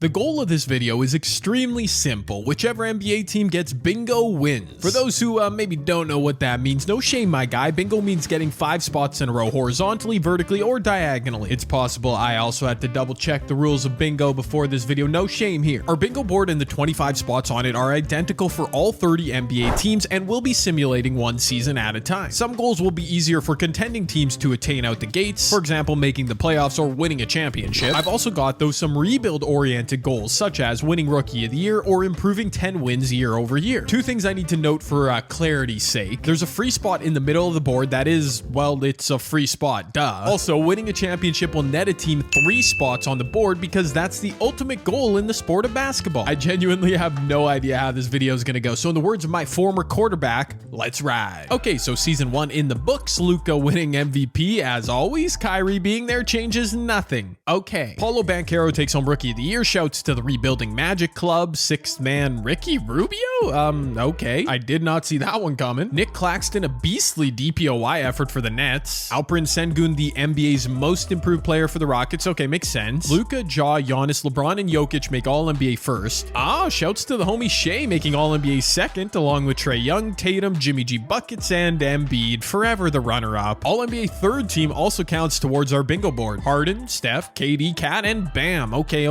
The goal of this video is extremely simple. Whichever NBA team gets bingo wins. For those who maybe don't know what that means, no shame my guy, bingo means getting 5 spots in a row horizontally, vertically, or diagonally. It's possible I also had to double check the rules of bingo before this video, no shame here. Our bingo board and the 25 spots on it are identical for all 30 NBA teams and will be simulating one season at a time. Some goals will be easier for contending teams to attain out the gates, for example making the playoffs or winning a championship. I've also got though some rebuild oriented goals such as winning Rookie of the Year or improving 10 wins year over year. 2 things I need to note for clarity's sake. There's a free spot in the middle of the board that is, well, it's a free spot, duh. Also, winning a championship will net a team 3 spots on the board because that's the ultimate goal in the sport of basketball. I genuinely have no idea how this video is gonna go, so in the words of my former quarterback, let's ride. Okay, so season 1 in the books, Luka winning MVP as always, Kyrie being there changes nothing. Okay, Paulo Banchero takes home Rookie of the Year. Shouts to the rebuilding Magic Club. 6th man Ricky Rubio? Okay. I did not see that one coming. Nick Claxton, a beastly DPOY effort for the Nets. Alperen Sengun, the NBA's most improved player for the Rockets. Okay, makes sense. Luka, Ja, Giannis, LeBron, and Jokic make All-NBA first. Shouts to the homie Shea making All-NBA second, along with Trae Young, Tatum, Jimmy G Buckets, and Embiid, forever the runner-up. All-NBA third team also counts towards our bingo board. Harden, Steph, KD, Cat, and bam. Okay.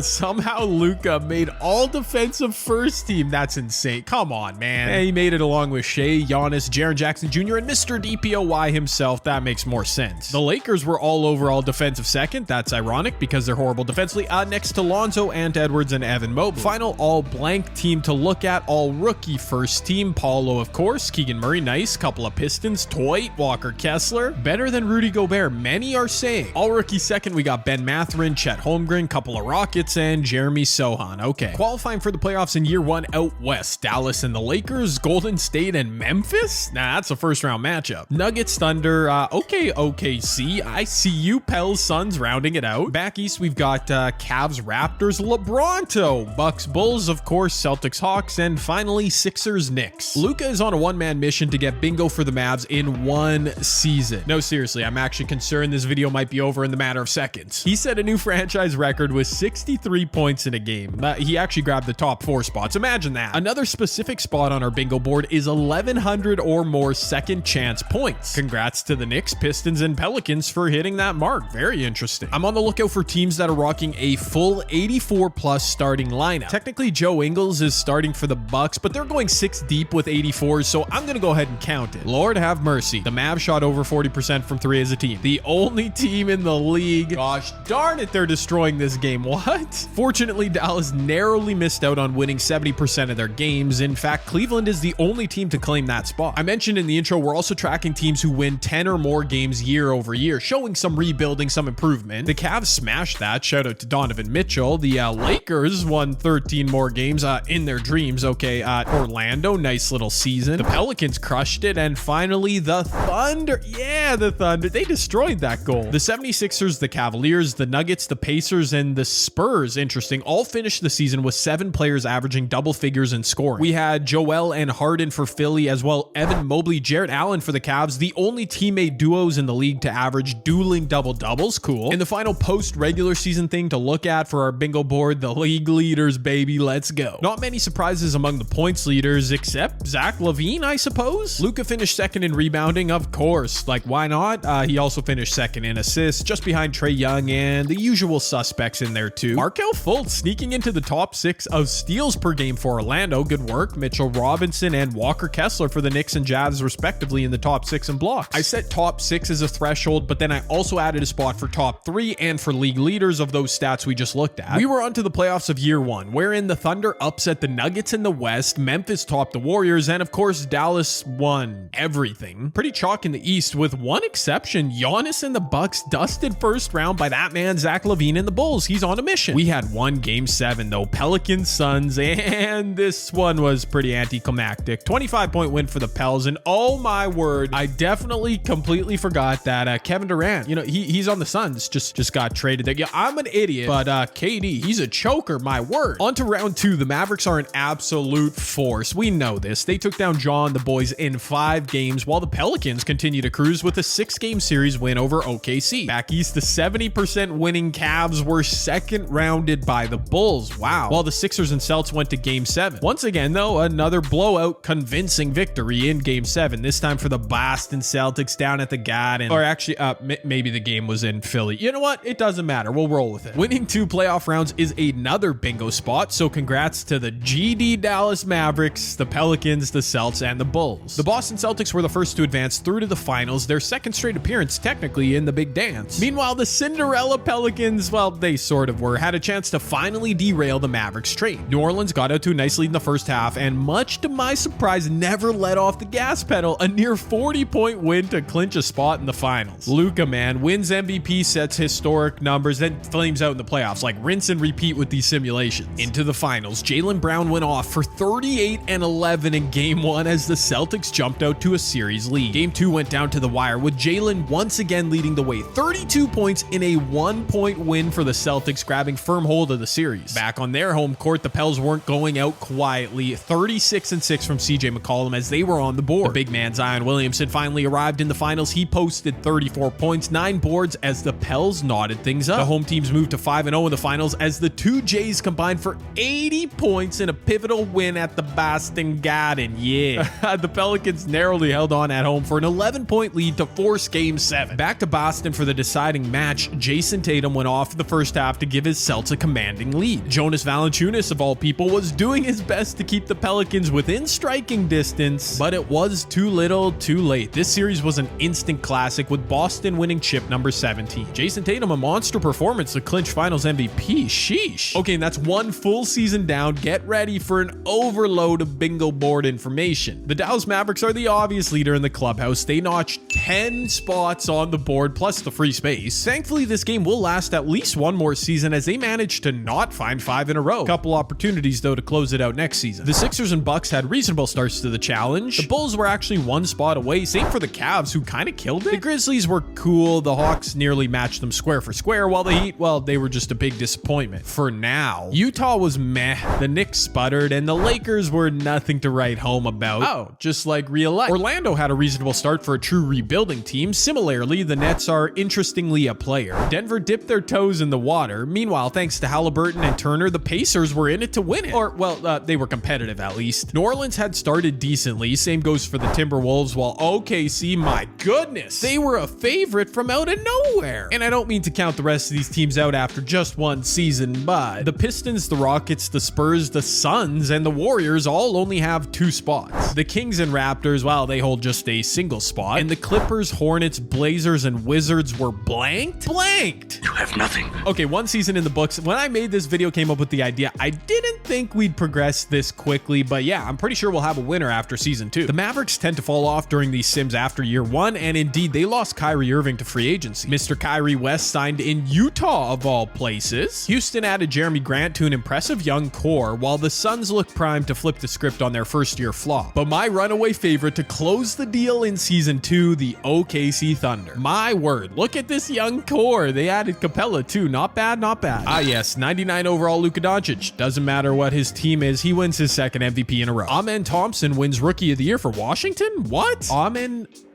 Somehow Luka made all defensive first team. That's insane. Come on, man. He made it along with Shea, Giannis, Jaren Jackson Jr., and Mr. DPOY himself. That makes more sense. The Lakers were all overall defensive second. That's ironic because they're horrible defensively. Next to Lonzo, Ant Edwards, and Evan Mobley. Final all blank team to look at, all rookie first team. Paulo, of course. Keegan Murray, nice. Couple of Pistons. Toit, Walker Kessler. Better than Rudy Gobert, many are saying. All rookie second, we got Ben Mathurin, Chet Holmgren, couple of Rockets, and Jeremy Sohan. Okay. Qualifying for the playoffs in year 1 out west. Dallas and the Lakers, Golden State and Memphis? Nah, that's a first round matchup. Nuggets, Thunder, okay, OKC. I see you, Pels, Suns rounding it out. Back east, we've got Cavs, Raptors, LeBronto, Bucks, Bulls, of course, Celtics, Hawks, and finally Sixers, Knicks. Luka is on a one-man mission to get bingo for the Mavs in one season. No, seriously, I'm actually concerned this video might be over in the matter of seconds. He set a new franchise record with 63 points in a game. He actually grabbed the top 4 spots. Imagine that. Another specific spot on our bingo board is 1,100 or more second chance points. Congrats to the Knicks, Pistons, and Pelicans for hitting that mark. Very interesting. I'm on the lookout for teams that are rocking a full 84 plus starting lineup. Technically, Joe Ingles is starting for the Bucks, but they're going 6 deep with 84s, so I'm gonna go ahead and count it. Lord have mercy. The Mavs shot over 40% from 3 as a team. The only team in the league. Gosh darn it, they're destroying this game. What? Fortunately, Dallas narrowly missed out on winning 70% of their games. In fact, Cleveland is the only team to claim that spot. I mentioned in the intro, we're also tracking teams who win 10 or more games year over year, showing some rebuilding, some improvement. The Cavs smashed that. Shout out to Donovan Mitchell. The Lakers won 13 more games in their dreams. Okay, Orlando, nice little season. The Pelicans crushed it. And finally, the Thunder. Yeah, the Thunder. They destroyed that goal. The 76ers, the Cavaliers, the Nuggets, the Pacers, and the Spurs, interesting, all finished the season with 7 players averaging double figures in scoring. We had Joel and Harden for Philly, as well Evan Mobley, Jarrett Allen for the Cavs, the only teammate duos in the league to average dueling double-doubles. Cool. And the final post-regular season thing to look at for our bingo board, the league leaders, baby, let's go. Not many surprises among the points leaders, except Zach LaVine, I suppose. Luka finished second in rebounding, of course. Like, why not? He also finished second in assists, just behind Trae Young and the usual suspects in there too. Markelle Fultz sneaking into the top 6 of steals per game for Orlando. Good work. Mitchell Robinson and Walker Kessler for the Knicks and Jazz respectively in the top 6 in blocks. I set top 6 as a threshold, but then I also added a spot for top 3 and for league leaders of those stats we just looked at. We were onto the playoffs of year 1, wherein the Thunder upset the Nuggets in the West, Memphis topped the Warriors, and of course Dallas won everything. Pretty chalk in the East with one exception. Giannis and the Bucks dusted first round by that man Zach LaVine and the Bulls. He's on a mission. We had one game 7 though, Pelicans, Suns, and this one was pretty anticlimactic. 25-point win for the Pels, and oh my word, I definitely completely forgot that Kevin Durant, you know, he's on the Suns, just got traded there. Yeah, I'm an idiot, but KD, he's a choker, my word. On to round 2. The Mavericks are an absolute force. We know this. They took down Ja and the boys in 5 games, while the Pelicans continue to cruise with a 6-game series win over OKC. Back east, the 70% winning Cavs were second second rounded by the Bulls. Wow. While the Sixers and Celtics went to Game 7. Once again, though, another blowout, convincing victory in Game 7. This time for the Boston Celtics down at the Garden. Or actually, maybe the game was in Philly. You know what? It doesn't matter. We'll roll with it. Winning 2 playoff rounds is another bingo spot, so congrats to the GD Dallas Mavericks, the Pelicans, the Celtics, and the Bulls. The Boston Celtics were the first to advance through to the finals, their second straight appearance technically in the big dance. Meanwhile, the Cinderella Pelicans, well, they sort of were, had a chance to finally derail the Mavericks trade. New Orleans got out to a nice lead in the first half, and much to my surprise, never let off the gas pedal, a near 40-point win to clinch a spot in the finals. Luka, man, wins MVP, sets historic numbers, then flames out in the playoffs, like rinse and repeat with these simulations. Into the finals, Jaylen Brown went off for 38 and 11 in Game 1 as the Celtics jumped out to a series lead. Game 2 went down to the wire with Jaylen once again leading the way, 32 points in a 1-point win for the Celtics, grabbing firm hold of the series. Back on their home court, the Pels weren't going out quietly, 36-6 from CJ McCollum as they were on the board. The big man Zion Williamson finally arrived in the finals. He posted 34 points, 9 boards as the Pels knotted things up. The home teams moved to 5-0 in the finals as the two Jays combined for 80 points in a pivotal win at the Boston Garden. Yeah. The Pelicans narrowly held on at home for an 11-point lead to force Game 7. Back to Boston for the deciding match, Jason Tatum went off the first half to give his Celtics a commanding lead. Jonas Valanciunas, of all people, was doing his best to keep the Pelicans within striking distance, but it was too little, too late. This series was an instant classic with Boston winning chip number 17. Jason Tatum, a monster performance to clinch finals MVP. Sheesh. Okay, and that's one full season down. Get ready for an overload of bingo board information. The Dallas Mavericks are the obvious leader in the clubhouse. They notched 10 spots on the board plus the free space. Thankfully, this game will last at least one more season as they managed to not find 5 in a row. Couple opportunities though to close it out next season. The Sixers and Bucks had reasonable starts to the challenge. The Bulls were actually 1 spot away. Same for the Cavs, who kind of killed it. The Grizzlies were cool. The Hawks nearly matched them square for square, while the Heat, well, they were just a big disappointment. For now, Utah was meh. The Knicks sputtered, and the Lakers were nothing to write home about. Oh, just like real life. Orlando had a reasonable start for a true rebuilding team. Similarly, the Nets are interestingly a player. Denver dipped their toes in the water. Meanwhile, thanks to Halliburton and Turner, the Pacers were in it to win it. Or, well, they were competitive at least. New Orleans had started decently. Same goes for the Timberwolves, while OKC, my goodness, they were a favorite from out of nowhere. And I don't mean to count the rest of these teams out after just one season, but the Pistons, the Rockets, the Spurs, the Suns, and the Warriors all only have 2 spots. The Kings and Raptors, well, they hold just a single spot. And the Clippers, Hornets, Blazers, and Wizards were blanked. You have nothing. Okay, one season in the books. When I made this video, came up with the idea, I didn't think we'd progress this quickly, but yeah, I'm pretty sure we'll have a winner after season 2. The Mavericks tend to fall off during these sims after year 1, and indeed, they lost Kyrie Irving to free agency. Mr. Kyrie West signed in Utah, of all places. Houston added Jeremy Grant to an impressive young core, while the Suns look primed to flip the script on their first-year flop. But my runaway favorite to close the deal in season 2, the OKC Thunder. My word, look at this young core. They added Capella too. Not bad, not bad. Ah yes, 99 overall Luka Doncic. Doesn't matter what his team is, he wins his second MVP in a row. Amen Thompson wins Rookie of the Year for Washington? What?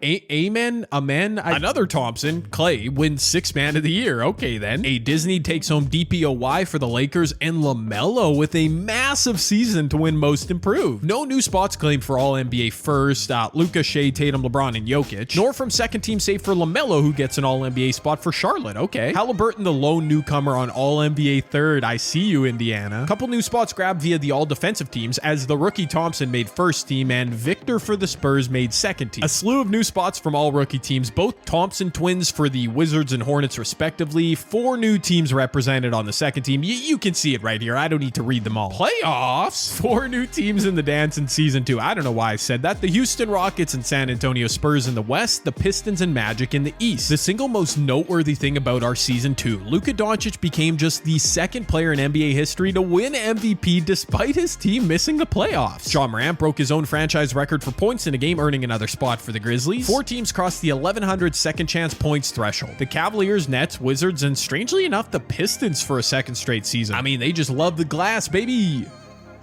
Another Thompson, Clay, wins 6th Man of the Year. Okay then. A Disney takes home DPOY for the Lakers, and LaMelo with a massive season to win Most Improved. No new spots claimed for All NBA first, Luka, Shea, Tatum, LeBron, and Jokic. Nor from second team save for LaMelo, who gets an All NBA spot for Charlotte. Okay. Halliburton, the lone newcomer on All NBA third. I see you, Indiana. Couple new spots grabbed via the All Defensive teams, as the rookie Thompson made first team and Victor for the Spurs made second team. A slew of new spots from all rookie teams, both Thompson twins for the Wizards and Hornets respectively. 4 new teams represented on the second team. You can see it right here. I don't need to read them all. Playoffs? 4 new teams in the dance in season 2. I don't know why I said that. The Houston Rockets and San Antonio Spurs in the West, the Pistons and Magic in the East. The single most noteworthy thing about our season 2, Luka Doncic became just the second player in NBA history to win MVP despite his team missing the playoffs. Ja Morant broke his own franchise record for points in a game, earning another spot for the Grizzlies. 4 teams crossed the 1,100 second chance points threshold. The Cavaliers, Nets, Wizards, and strangely enough, the Pistons for a second straight season. I mean, they just love the glass, baby.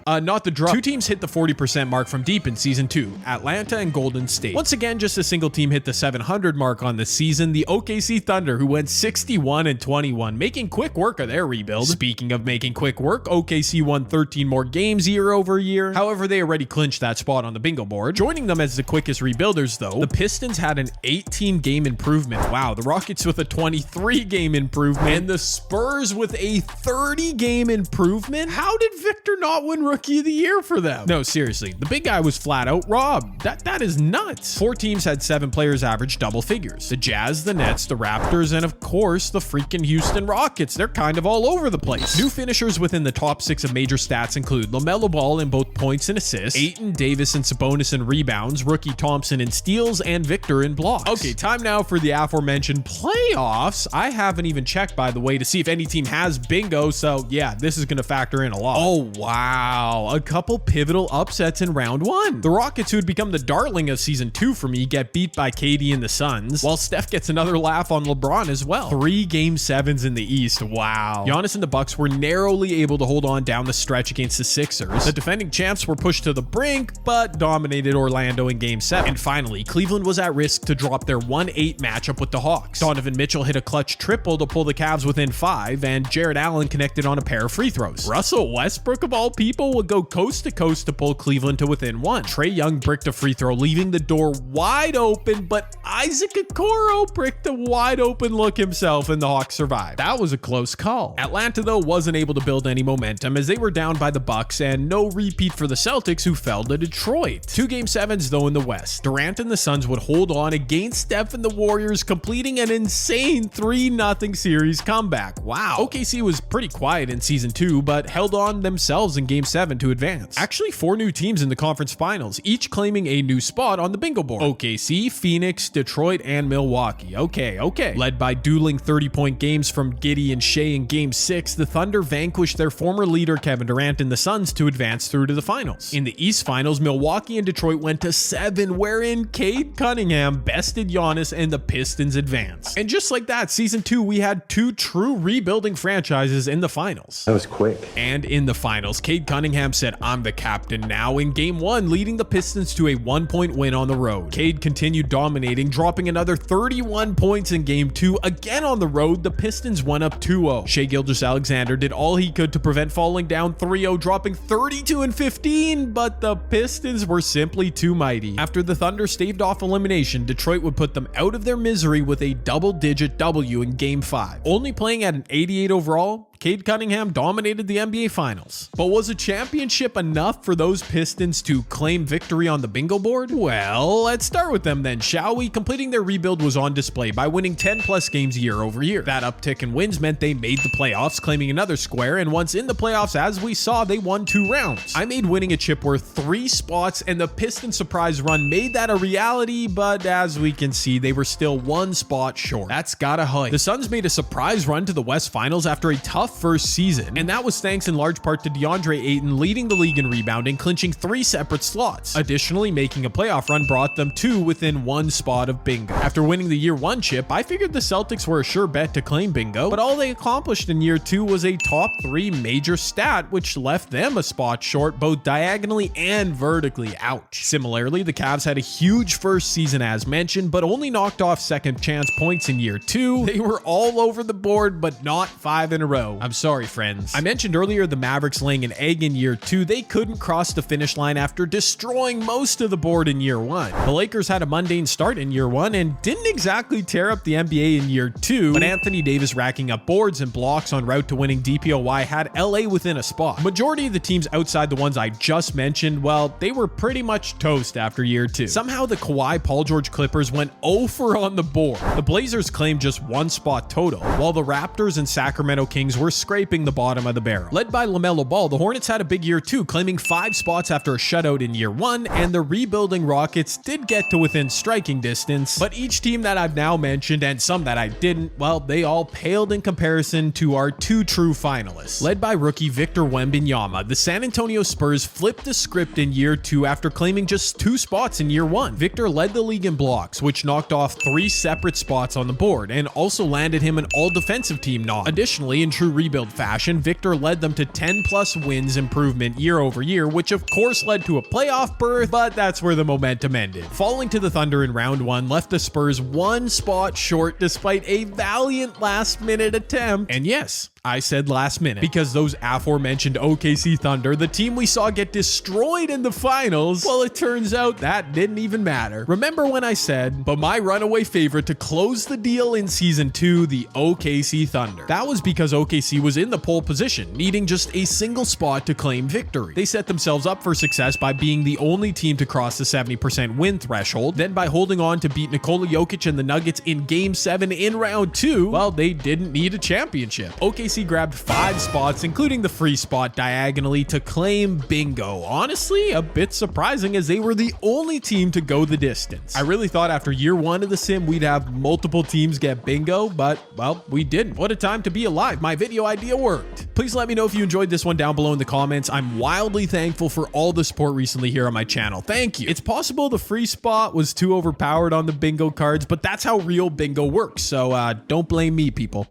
Not the drum. Two teams hit the 40% mark from deep in season 2, Atlanta and Golden State. Once again, just a single team hit the 700 mark on the season, the OKC Thunder, who went 61-21, making quick work of their rebuild. Speaking of making quick work, OKC won 13 more games year over year. However, they already clinched that spot on the bingo board. Joining them as the quickest rebuilders, though, the Pistons had an 18-game improvement. Wow, the Rockets with a 23-game improvement, and the Spurs with a 30-game improvement. How did Victor not win Rookie of the Year for them? No, seriously, the big guy was flat out robbed. That is nuts. 4 teams had 7 players average double figures. The Jazz, the Nets, the Raptors, and of course, the freaking Houston Rockets. They're kind of all over the place. New finishers within the top 6 of major stats include LaMelo Ball in both points and assists, Ayton Davis and Sabonis in rebounds, Rookie Thompson in steals, and Victor in blocks. Okay, time now for the aforementioned playoffs. I haven't even checked, by the way, to see if any team has bingo, so yeah, this is going to factor in a lot. Oh, wow. A couple pivotal upsets in round 1. The Rockets, who had become the darling of season 2 for me, get beat by KD and the Suns, while Steph gets another laugh on LeBron as well. 3 Game 7s in the East. Wow. Giannis and the Bucks were narrowly able to hold on down the stretch against the Sixers. The defending champs were pushed to the brink, but dominated Orlando in Game 7. And finally, Cleveland was at risk to drop their 1-8 matchup with the Hawks. Donovan Mitchell hit a clutch triple to pull the Cavs within 5, and Jared Allen connected on a pair of free throws. Russell Westbrook, of all people, would go coast to coast to pull Cleveland to within 1. Trae Young bricked a free throw, leaving the door wide open, but Isaac Okoro bricked a wide open look himself, and the Hawks survived. That was a close call. Atlanta, though, wasn't able to build any momentum as they were down by the Bucks, and no repeat for the Celtics, who fell to Detroit. 2 Game 7s, though, in the West. Durant and the Suns would hold on against Steph and the Warriors, completing an insane 3-0 series comeback. Wow. OKC was pretty quiet in season 2, but held on themselves in Game 7 to advance. Actually, 4 new teams in the conference finals, each claiming a new spot on the bingo board. OKC, Phoenix, Detroit, and Milwaukee. Okay. Led by dueling 30-point games from Giddey and Shea in Game 6, the Thunder vanquished their former leader Kevin Durant and the Suns to advance through to the finals. In the East Finals, Milwaukee and Detroit went to 7, wherein Cade Cunningham bested Giannis and the Pistons advanced. And just like that, season 2, we had 2 true rebuilding franchises in the finals. That was quick. And in the finals, Cade Cunningham said, "I'm the captain now," in Game 1, leading the Pistons to a 1-point win on the road. Cade continued dominating, dropping another 31 points in Game 2. Again on the road, the Pistons went up 2-0. Shai Gilgeous-Alexander did all he could to prevent falling down 3-0, dropping 32 and 15, but the Pistons were simply too mighty. After the Thunder staved off elimination, Detroit would put them out of their misery with a double-digit W in Game 5. Only playing at an 88 overall, Cade Cunningham dominated the NBA Finals. But was a championship enough for those Pistons to claim victory on the bingo board? Well, let's start with them then, shall we? Completing their rebuild was on display by winning 10+ games year over year. That uptick in wins meant they made the playoffs, claiming another square, and once in the playoffs, as we saw, they won 2 rounds. I made winning a chip worth 3 spots, and the Pistons surprise run made that a reality, but as we can see, they were still 1 spot short. That's gotta hurt. The Suns made a surprise run to the West Finals after a tough first season, and that was thanks in large part to DeAndre Ayton leading the league in rebounding, clinching 3 separate slots. Additionally, making a playoff run brought them 2 within 1 spot of bingo. After winning the year 1 chip, I figured the Celtics were a sure bet to claim bingo, but all they accomplished in year 2 was a top 3 major stat, which left them a spot short both diagonally and vertically. Ouch. Similarly, the Cavs had a huge first season as mentioned, but only knocked off second chance points in year 2. They were all over the board, but not 5 in a row. I'm sorry, friends. I mentioned earlier the Mavericks laying an egg in year 2. They couldn't cross the finish line after destroying most of the board in year 1. The Lakers had a mundane start in year 1 and didn't exactly tear up the NBA in year 2, but Anthony Davis racking up boards and blocks en route to winning DPOY had LA within a spot. Majority of the teams outside the ones I just mentioned, well, they were pretty much toast after year 2. Somehow the Kawhi Paul George Clippers went 0 on the board. The Blazers claimed just 1 spot total, while the Raptors and Sacramento Kings were scraping the bottom of the barrel. Led by LaMelo Ball, the Hornets had a big year 2, claiming 5 spots after a shutout in year 1, and the rebuilding Rockets did get to within striking distance, but each team that I've now mentioned and some that I didn't, well, they all paled in comparison to our 2 true finalists. Led by rookie Victor Wembanyama, the San Antonio Spurs flipped the script in year 2 after claiming just 2 spots in year 1. Victor led the league in blocks, which knocked off 3 separate spots on the board, and also landed him an all-defensive team nod. Additionally, in true rebuild fashion, Victor led them to 10 plus wins improvement year over year, which of course led to a playoff berth, but that's where the momentum ended. Falling to the Thunder in round 1 left the Spurs one spot short despite a valiant last-minute attempt. And yes, I said last minute, because those aforementioned OKC Thunder, the team we saw get destroyed in the finals, well, it turns out that didn't even matter. Remember when I said, but my runaway favorite to close the deal in season 2, the OKC Thunder? That was because OKC was in the pole position, needing just a single spot to claim victory. They set themselves up for success by being the only team to cross the 70% win threshold, then by holding on to beat Nikola Jokic and the Nuggets in Game 7 in round 2, well, they didn't need a championship. OKC grabbed 5 spots, including the free spot diagonally, to claim bingo. Honestly, a bit surprising as they were the only team to go the distance. I really thought after year 1 of the sim we'd have multiple teams get bingo, but well, we didn't. What a time to be alive. My video idea worked. Please let me know if you enjoyed this one down below in the comments. I'm wildly thankful for all the support recently here on my channel. Thank you. It's possible the free spot was too overpowered on the bingo cards, but that's how real bingo works, so don't blame me, people.